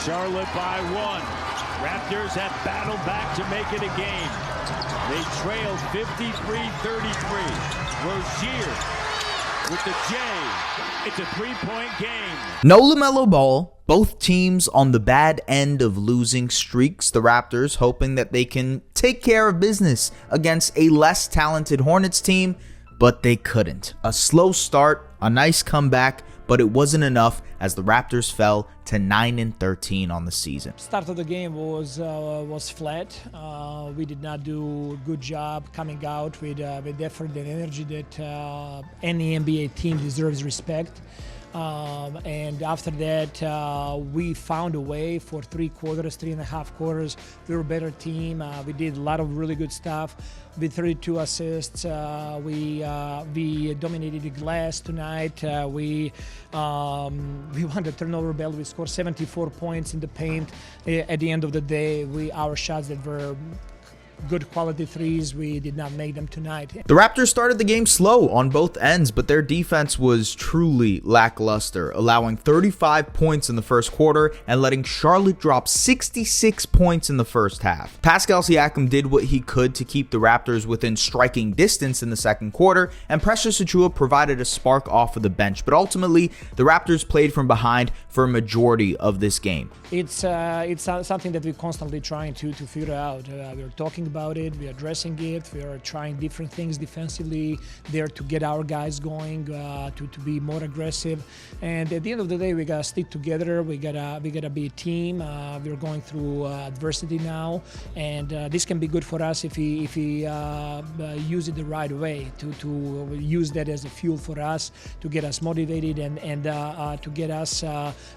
Charlotte by 1. Raptors have battled back to make it a game. They trailed 53-33. Rozier with the J. It's a 3-point game. No LaMelo Ball. Both teams on the bad end of losing streaks. The Raptors hoping that they can take care of business against a less talented Hornets team, but they couldn't. A slow start, a nice comeback, but it wasn't enough as the Raptors fell to 9-13 on the season. Start of the game was flat. We did not do a good job coming out with effort and energy that any NBA team deserves respect. And after that, we found a way for 3.5 quarters. We were a better team. We did a lot of really good stuff. With 32 assists, we dominated the glass tonight. We won the turnover battle. We scored 74 points in the paint. At the end of the day, our shots that were good quality threes, we did not make them tonight. The Raptors started the game slow on both ends, but their defense was truly lackluster, allowing 35 points in the first quarter and letting Charlotte drop 66 points in the first half. Pascal Siakam did what he could to keep the Raptors within striking distance in the second quarter, and Precious Achiuwa provided a spark off of the bench, but ultimately the Raptors played from behind for a majority of this game. It's something that we're constantly trying to figure out. We're talking about it, we're addressing it, we are trying different things defensively there to get our guys going, to be more aggressive. And at the end of the day, we gotta stick together. We gotta be a team. We're going through adversity now, and this can be good for us if we use it the right way, to use that as a fuel for us, to get us motivated and to get us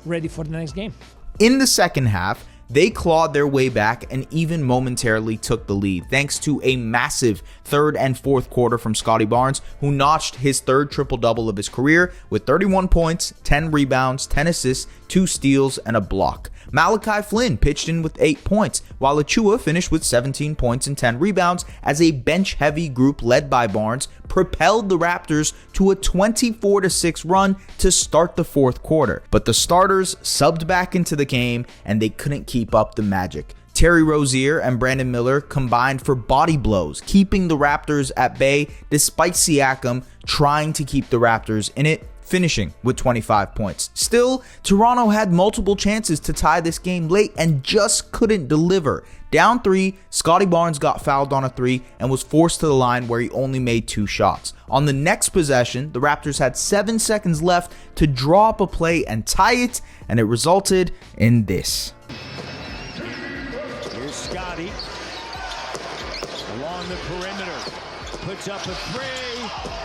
ready for the next game. In the second half, they clawed their way back and even momentarily took the lead, thanks to a massive third and fourth quarter from Scottie Barnes, who notched his third triple-double of his career with 31 points, 10 rebounds, 10 assists, 2 steals, and a block. Malachi Flynn pitched in with 8 points, while Achiuwa finished with 17 points and 10 rebounds as a bench-heavy group led by Barnes propelled the Raptors to a 24-6 run to start the fourth quarter. But the starters subbed back into the game and they couldn't keep up the magic. Terry Rozier and Brandon Miller combined for body blows, keeping the Raptors at bay despite Siakam trying to keep the Raptors in it, finishing with 25 points. Still, Toronto had multiple chances to tie this game late and just couldn't deliver. Down 3, Scottie Barnes got fouled on a 3 and was forced to the line where he only made 2 shots. On the next possession, the Raptors had 7 seconds left to draw up a play and tie it, and it resulted in this. Here's Scottie along the perimeter, puts up a 3,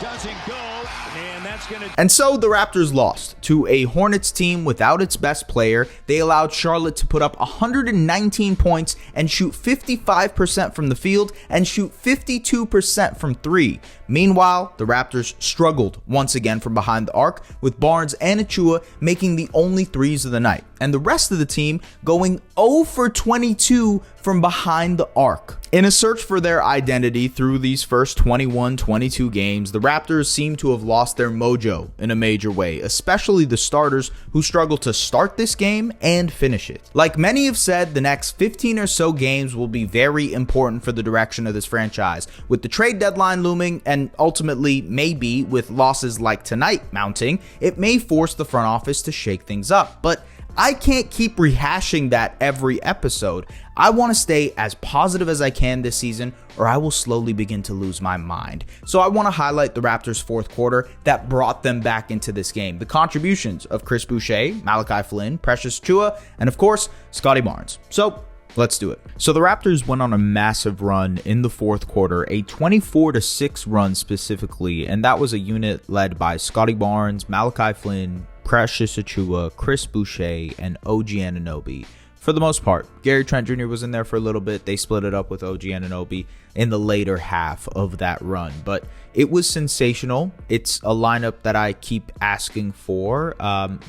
doesn't go, and that's gonna. And so the Raptors lost to a Hornets team without its best player. They allowed Charlotte to put up 119 points and shoot 55% from the field and shoot 52% from 3. Meanwhile, the Raptors struggled once again from behind the arc, with Barnes and Achiuwa making the only threes of the night, and the rest of the team going 0 for 22 from behind the arc. In a search for their identity through these first 21-22 games, the Raptors seem to have lost their mojo in a major way, especially the starters who struggled to start this game and finish it. Like many have said, the next 15 or so games will be very important for the direction of this franchise. With the trade deadline looming and ultimately maybe with losses like tonight mounting, it may force the front office to shake things up. But I can't keep rehashing that every episode. I want to stay as positive as I can this season, or I will slowly begin to lose my mind. So I want to highlight the Raptors' fourth quarter that brought them back into this game. The contributions of Chris Boucher, Malachi Flynn, Precious Achiuwa, and of course, Scottie Barnes. So let's do it. So the Raptors went on a massive run in the fourth quarter, a 24-6 run specifically, and that was a unit led by Scottie Barnes, Malachi Flynn, Precious Achiuwa, Chris Boucher, and OG Anunoby. For the most part, Gary Trent Jr. was in there for a little bit. They split it up with OG Anunoby in the later half of that run, but it was sensational. It's a lineup that I keep asking for.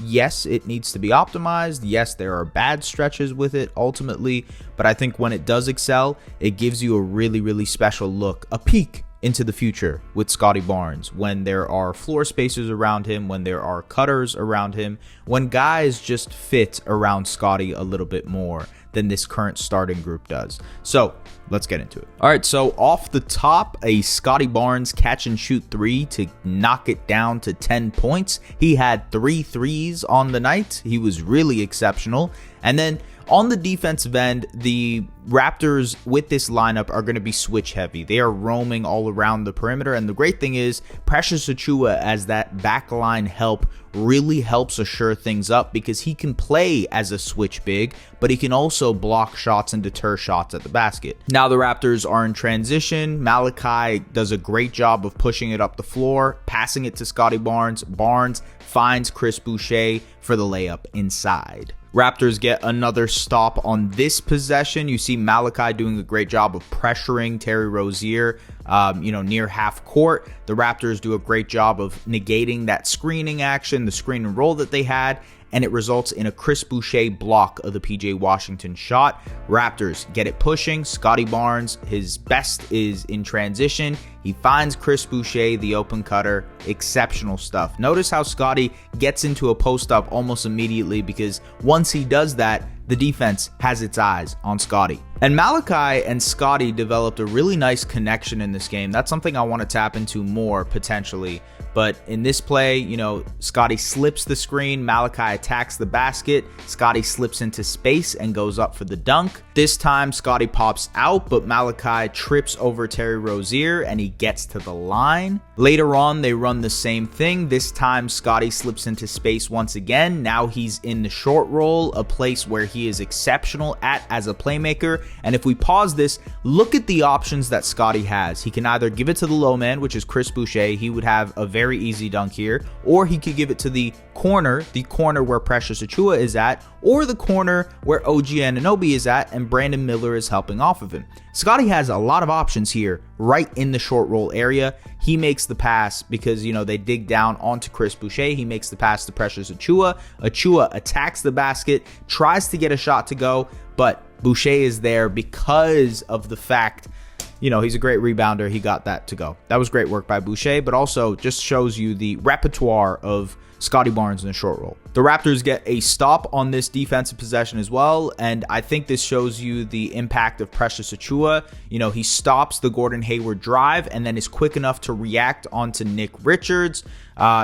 Yes, it needs to be optimized. Yes, there are bad stretches with it ultimately, but I think when it does excel, it gives you a really, really special look, a peek into the future with Scottie Barnes, when there are floor spacers around him, when there are cutters around him, when guys just fit around Scottie a little bit more than this current starting group does. So let's get into it. All right, so off the top, a Scottie Barnes catch and shoot 3 to knock it down to 10 points. He had 3 threes on the night. He was really exceptional. And then on the defensive end, the Raptors with this lineup are going to be switch heavy. They are roaming all around the perimeter. And the great thing is Precious Achiuwa as that backline help really helps assure things up, because he can play as a switch big, but he can also block shots and deter shots at the basket. Now the Raptors are in transition. Malachi does a great job of pushing it up the floor, passing it to Scottie Barnes. Barnes finds Chris Boucher for the layup inside. Raptors get another stop on this possession. You see Malachi doing a great job of pressuring Terry Rozier, near half court. The Raptors do a great job of negating that screening action, the screen and roll that they had, and it results in a Chris Boucher block of the PJ Washington shot. Raptors get it pushing. Scottie Barnes, his best is in transition. He finds Chris Boucher, the open cutter. Exceptional stuff. Notice how Scottie gets into a post-up almost immediately, because once he does that, the defense has its eyes on Scottie. And Malachi and Scottie developed a really nice connection in this game. That's something I want to tap into more potentially. But in this play, Scottie slips the screen, Malachi attacks the basket, Scottie slips into space and goes up for the dunk. This time, Scottie pops out, but Malachi trips over Terry Rozier and he gets to the line. Later on, they run the same thing. This time, Scottie slips into space once again. Now he's in the short roll, a place where he is exceptional at as a playmaker. And if we pause this, look at the options that Scottie has. He can either give it to the low man, which is Chris Boucher. He would have a very easy dunk here, or he could give it to the corner where Precious Achiuwa is at, or the corner where OG Anunoby is at, and Brandon Miller is helping off of him. Scottie has a lot of options here right in the short roll area. He makes the pass because, they dig down onto Chris Boucher. He makes the pass to Precious Achiuwa. Achiuwa attacks the basket, tries to get a shot to go, but Boucher is there because of the fact he's a great rebounder. He got that to go. That was great work by Boucher, but also just shows you the repertoire of Scottie Barnes in the short roll. The Raptors get a stop on this defensive possession as well, and I think this shows you the impact of Precious Achiuwa. He stops the Gordon Hayward drive and then is quick enough to react onto Nick Richards.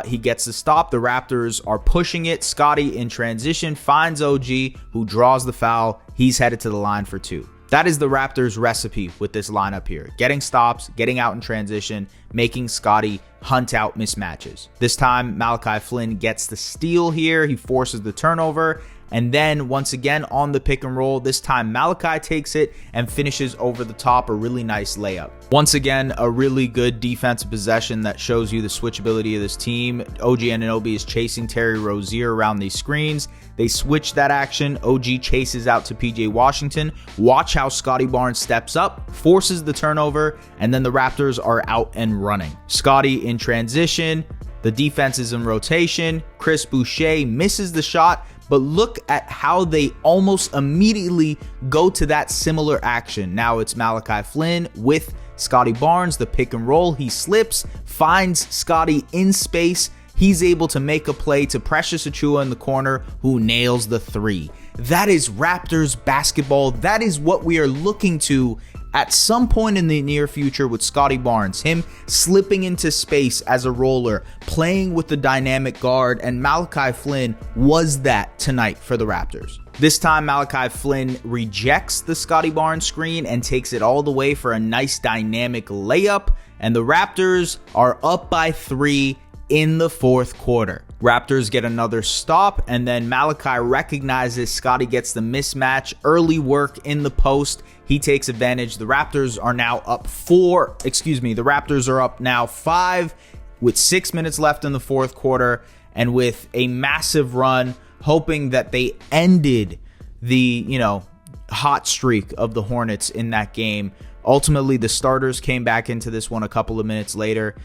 He gets the stop. The Raptors are pushing it. Scottie in transition finds OG, who draws the foul. He's headed to the line for 2. That is the Raptors' recipe with this lineup here. Getting stops, getting out in transition, making Scottie hunt out mismatches. This time, Malachi Flynn gets the steal here. He forces the turnover. And then once again on the pick and roll, this time Malachi takes it and finishes over the top, a really nice layup. Once again, a really good defensive possession that shows you the switchability of this team. OG Anunoby is chasing Terry Rozier around these screens. They switch that action. OG chases out to PJ Washington. Watch how Scottie Barnes steps up, forces the turnover, and then the Raptors are out and running. Scottie in transition. The defense is in rotation. Chris Boucher misses the shot, but look at how they almost immediately go to that similar action. Now it's Malachi Flynn with Scottie Barnes, the pick and roll. He slips, finds Scottie in space. He's able to make a play to Precious Achiuwa in the corner, who nails the 3. That is Raptors basketball. That is what we are looking to at some point in the near future with Scottie Barnes. Him slipping into space as a roller, playing with the dynamic guard, and Malachi Flynn was that tonight for the Raptors. This time, Malachi Flynn rejects the Scottie Barnes screen and takes it all the way for a nice dynamic layup, and the Raptors are up by 3 in the fourth quarter. Raptors get another stop, and then Malachi recognizes Scottie gets the mismatch. Early work in the post. He takes advantage. The Raptors are now up 4. The Raptors are up now 5 with 6 minutes left in the fourth quarter, and with a massive run, hoping that they ended the, hot streak of the Hornets in that game. Ultimately, the starters came back into this one a couple of minutes later.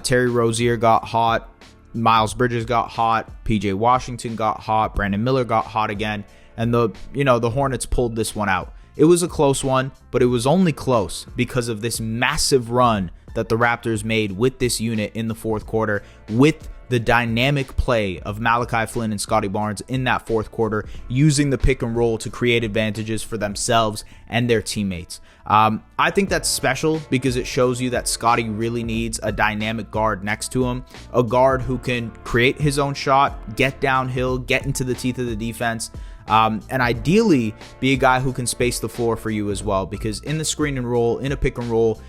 Terry Rozier got hot. Miles Bridges got hot. PJ Washington got hot. Brandon Miller got hot again. And the Hornets pulled this one out. It was a close one, but it was only close because of this massive run that the Raptors made with this unit in the fourth quarter, with the dynamic play of Malachi Flynn and Scottie Barnes in that fourth quarter, using the pick and roll to create advantages for themselves and their teammates. I think that's special because it shows you that Scottie really needs a dynamic guard next to him, a guard who can create his own shot, get downhill, get into the teeth of the defense, and ideally be a guy who can space the floor for you as well, because in the screen and roll, in a pick and roll,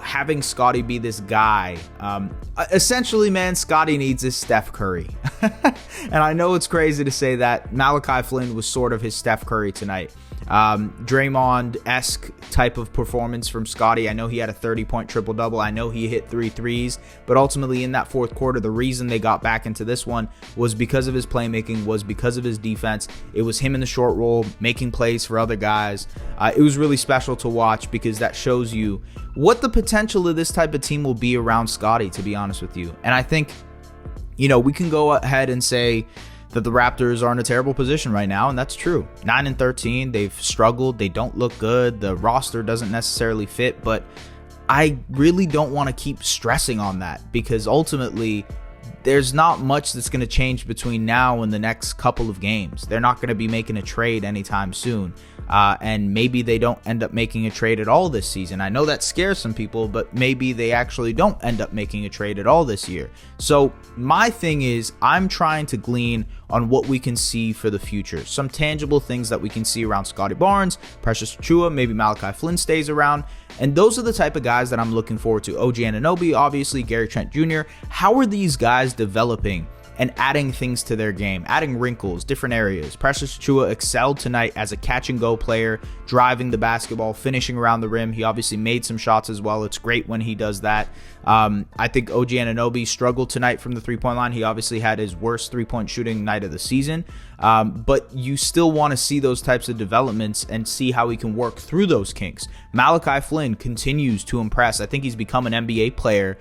having Scottie be this guy, essentially, man, Scottie needs his Steph Curry. And I know it's crazy to say that. Malachi Flynn was sort of his Steph Curry tonight. Draymond-esque type of performance from Scottie. I know he had a 30-point triple-double. I know he hit 3 threes, but ultimately in that fourth quarter, the reason they got back into this one was because of his playmaking, was because of his defense. It was him in the short roll, making plays for other guys. It was really special to watch because that shows you what the potential of this type of team will be around Scottie, to be honest with you. And I think, we can go ahead and say that the Raptors are in a terrible position right now, and that's true. 9-13, they've struggled, they don't look good, the roster doesn't necessarily fit, but I really don't want to keep stressing on that because ultimately there's not much that's going to change between now and the next couple of games. They're not going to be making a trade anytime soon. And maybe they don't end up making a trade at all this season. I know that scares some people, but maybe they actually don't end up making a trade at all this year. So my thing is, I'm trying to glean on what we can see for the future. Some tangible things that we can see around Scottie Barnes, Precious Achiuwa, maybe Malachi Flynn stays around. And those are the type of guys that I'm looking forward to. OG Anunoby, obviously, Gary Trent Jr. How are these guys developing and adding things to their game, adding wrinkles, different areas? Precious Achiuwa excelled tonight as a catch-and-go player, driving the basketball, finishing around the rim. He obviously made some shots as well. It's great when he does that. I think OG Anunoby struggled tonight from the three-point line. He obviously had his worst three-point shooting night of the season, but you still want to see those types of developments and see how he can work through those kinks. Malachi Flynn continues to impress. I think he's become an NBA player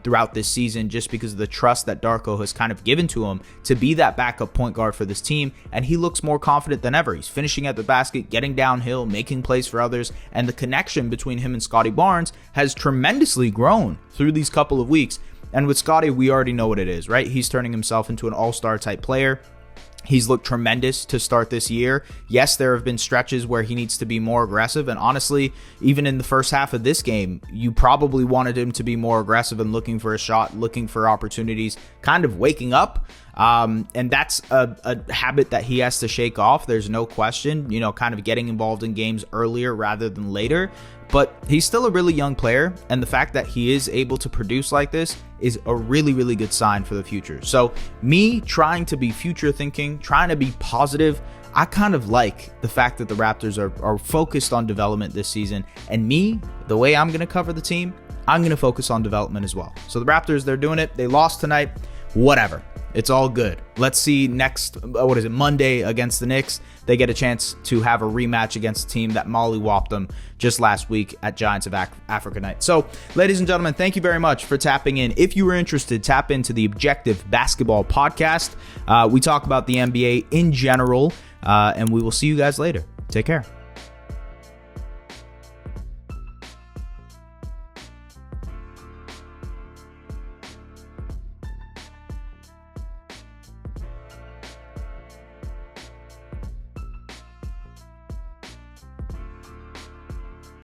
throughout this season just because of the trust that Darko has kind of given to him to be that backup point guard for this team, and he looks more confident than ever. He's finishing at the basket, getting downhill, making plays for others, and the connection between him and Scottie Barnes has tremendously grown through these couple of weeks. And with Scottie, we already know what it is, right? He's turning himself into an all-star type player. He's looked tremendous to start this year. Yes, there have been stretches where he needs to be more aggressive. And honestly, even in the first half of this game, you probably wanted him to be more aggressive and looking for a shot, looking for opportunities, kind of waking up. And that's a habit that he has to shake off. There's no question, kind of getting involved in games earlier rather than later. But he's still a really young player, and the fact that he is able to produce like this is a really, really good sign for the future. So me trying to be future thinking, trying to be positive, I kind of like the fact that the Raptors are focused on development this season. And me, the way I'm going to cover the team, I'm going to focus on development as well. So the Raptors, they're doing it. They lost tonight. Whatever. It's all good. Let's see next, Monday against the Knicks. They get a chance to have a rematch against a team that mollywopped them just last week at Giants of Africa night. So, ladies and gentlemen, thank you very much for tapping in. If you were interested, tap into the Objective Basketball Podcast. We talk about the NBA in general, and we will see you guys later. Take care.